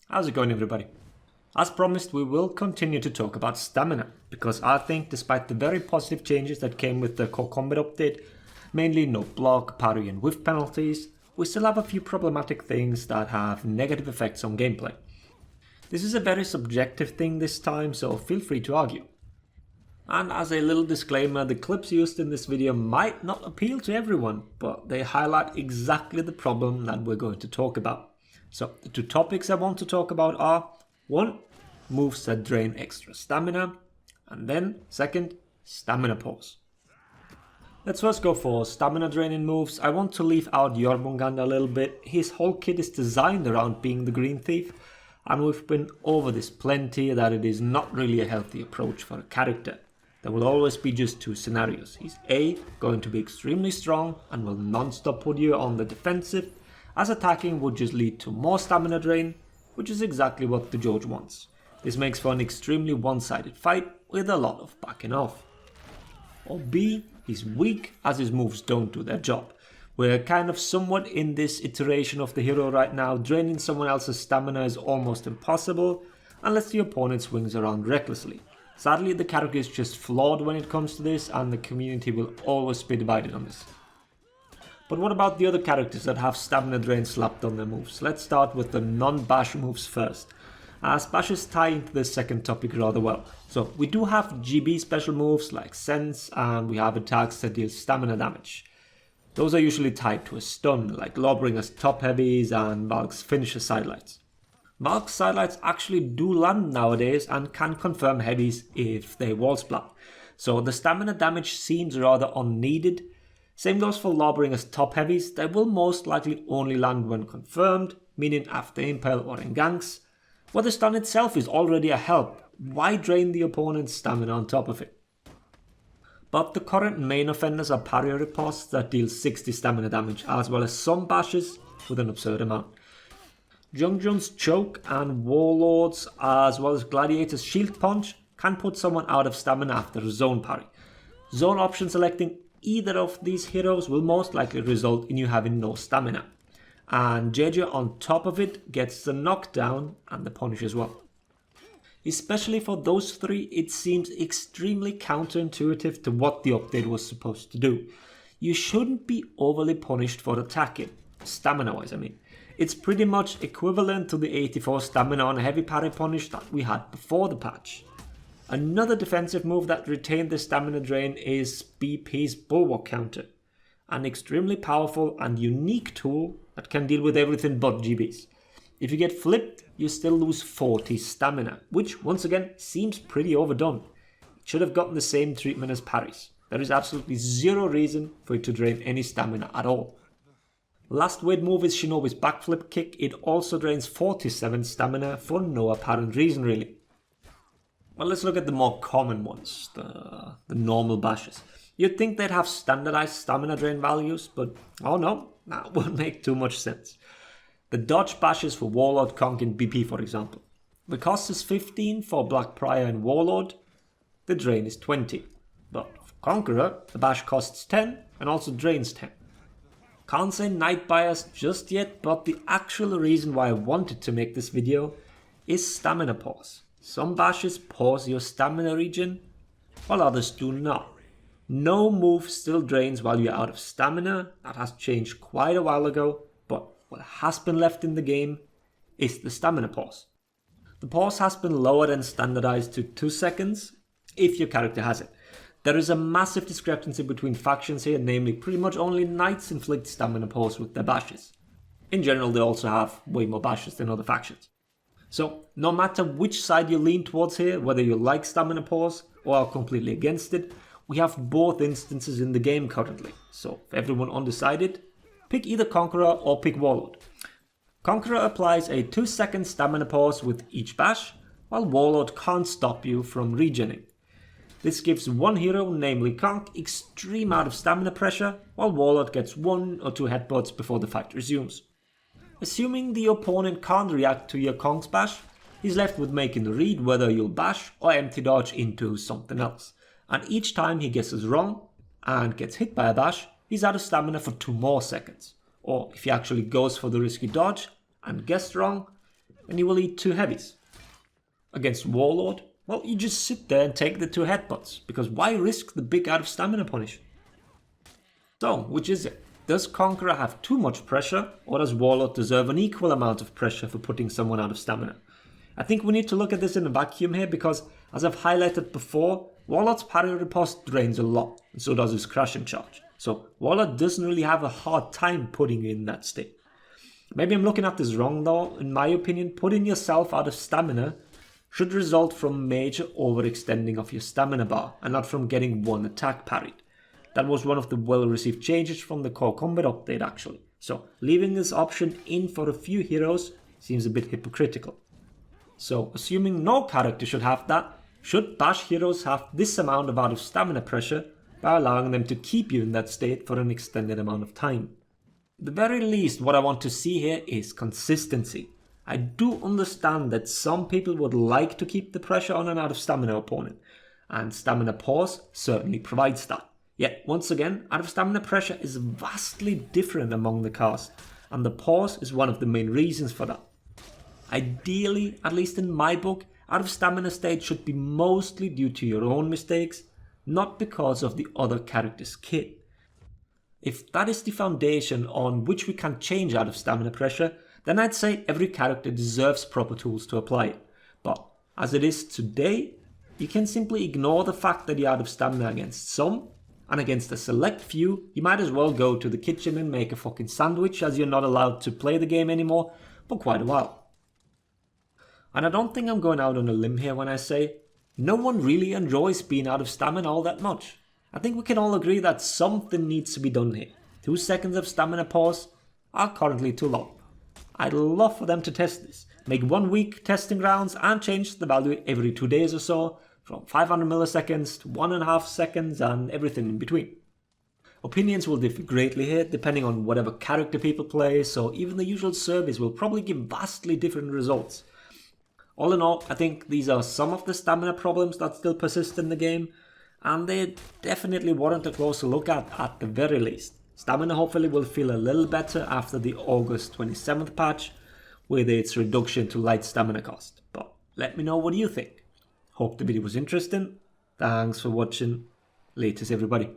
How's it going, everybody? As promised, we will continue to talk about stamina, because I think despite the very positive changes that came with the core combat update, mainly no block, parry and whiff penalties, we still have a few problematic things that have negative effects on gameplay. This is a very subjective thing this time, so feel free to argue. And as a little disclaimer, the clips used in this video might not appeal to everyone, but they highlight exactly the problem that we're going to talk about. So the two topics I want to talk about are 1. Moves that drain extra stamina, and then 2nd, stamina pause. Let's first go for stamina draining moves. I want to leave out Jormungand a little bit. His whole kit is designed around being the green thief, and we've been over this plenty that it is not really a healthy approach for a character. There will always be just two scenarios. He's A, going to be extremely strong and will non-stop put you on the defensive, as attacking would just lead to more stamina drain, which is exactly what the George wants. This makes for an extremely one-sided fight with a lot of backing off. Or B, he's weak as his moves don't do their job. We're kind of somewhat in this iteration of the hero right now. Draining someone else's stamina is almost impossible unless the opponent swings around recklessly. Sadly, the character is just flawed when it comes to this, and the community will always be divided on this. But what about the other characters that have stamina drain slapped on their moves? Let's start with the non-bash moves first, as bashes tie into the second topic rather well. So we do have GB special moves like Sense, and we have attacks that deal stamina damage. Those are usually tied to a stun, like Lawbringer's top heavies and Valk's finisher sidelights. Valk's sidelights actually do land nowadays and can confirm heavies if they wall splat, so the stamina damage seems rather unneeded. Same goes for Lawbringer's top heavies. They will most likely only land when confirmed, meaning after impale or in ganks, where the stun itself is already a help. Why drain the opponent's stamina on top of it? But the current main offenders are parry riposts that deal 60 stamina damage, as well as some bashes with an absurd amount. Jungjun's choke and warlords, as well as Gladiator's shield punch, can put someone out of stamina after a zone parry. Zone option selecting either of these heroes will most likely result in you having no stamina, and JJ on top of it gets the knockdown and the punish as well. Especially for those three, it seems extremely counterintuitive to what the update was supposed to do. You shouldn't be overly punished for attacking, stamina wise I mean. It's pretty much equivalent to the 84 stamina on heavy parry punish that we had before the patch. Another defensive move that retained the stamina drain is BP's Bulwark Counter, an extremely powerful and unique tool that can deal with everything but GBs. If you get flipped, you still lose 40 stamina, which once again seems pretty overdone. It should have gotten the same treatment as parries. There is absolutely zero reason for it to drain any stamina at all. Last wave move is Shinobi's backflip kick. It also drains 47 stamina for no apparent reason really. Well, let's look at the more common ones, the normal bashes. You'd think they'd have standardized stamina drain values, but oh no, that wouldn't make too much sense. The dodge bashes for Warlord, Conk and BP for example. The cost is 15 for Black Prior and Warlord, the drain is 20. But for Conqueror, the bash costs 10 and also drains 10. Can't say Night Bias just yet, but the actual reason why I wanted to make this video is stamina pause. Some bashes pause your stamina regen, while others do not. No move still drains while you're out of stamina. That has changed quite a while ago, but what has been left in the game is the stamina pause. The pause has been lowered and standardized to 2 seconds, if your character has it. There is a massive discrepancy between factions here, namely pretty much only knights inflict stamina pause with their bashes. In general, they also have way more bashes than other factions. So no matter which side you lean towards here, whether you like stamina pause or are completely against it, we have both instances in the game currently. So for everyone undecided, pick either Conqueror or pick Warlord. Conqueror applies a 2-second stamina pause with each bash, while Warlord can't stop you from regening. This gives one hero, namely Conk, extreme out of stamina pressure, while Warlord gets 1 or 2 headbutts before the fight resumes. Assuming the opponent can't react to your Conk's bash, he's left with making the read whether you'll bash or empty dodge into something else. And each time he guesses wrong and gets hit by a bash, he's out of stamina for 2 more seconds. Or if he actually goes for the risky dodge and guessed wrong, and you will eat 2 heavies. Against Warlord, well, you just sit there and take the 2 headbutts, because why risk the big out of stamina punish? So, which is it? Does Conqueror have too much pressure, or does Warlord deserve an equal amount of pressure for putting someone out of stamina? I think we need to look at this in a vacuum here, because as I've highlighted before, Warlord's parry riposte drains a lot, and so does his crushing charge. So Warlord doesn't really have a hard time putting you in that state. Maybe I'm looking at this wrong though. In my opinion, putting yourself out of stamina should result from major overextending of your stamina bar, and not from getting one attack parried. That was one of the well-received changes from the core combat update actually. So leaving this option in for a few heroes seems a bit hypocritical. So assuming no character should have that, should bash heroes have this amount of out of stamina pressure by allowing them to keep you in that state for an extended amount of time? At the very least, what I want to see here is consistency. I do understand that some people would like to keep the pressure on an out of stamina opponent, and stamina pause certainly provides that. Yet once again, out of stamina pressure is vastly different among the cast, and the pause is one of the main reasons for that. Ideally, at least in my book, out of stamina state should be mostly due to your own mistakes, not because of the other character's kit. If that is the foundation on which we can change out of stamina pressure, then I'd say every character deserves proper tools to apply it. But as it is today, you can simply ignore the fact that you're out of stamina against some, and against a select few, you might as well go to the kitchen and make a fucking sandwich, as you're not allowed to play the game anymore for quite a while. And I don't think I'm going out on a limb here when I say no one really enjoys being out of stamina all that much. I think we can all agree that something needs to be done here. 2 seconds of stamina pause are currently too long. I'd love for them to test this. Make 1 week testing rounds and change the value every 2 days or so, from 500 milliseconds to 1.5 seconds and everything in between. Opinions will differ greatly here depending on whatever character people play, so even the usual surveys will probably give vastly different results. All in all, I think these are some of the stamina problems that still persist in the game, and they definitely warrant a closer look at the very least. Stamina hopefully will feel a little better after the August 27th patch, with its reduction to light stamina cost. But let me know what you think. Hope the video was interesting. Thanks for watching. Latest everybody.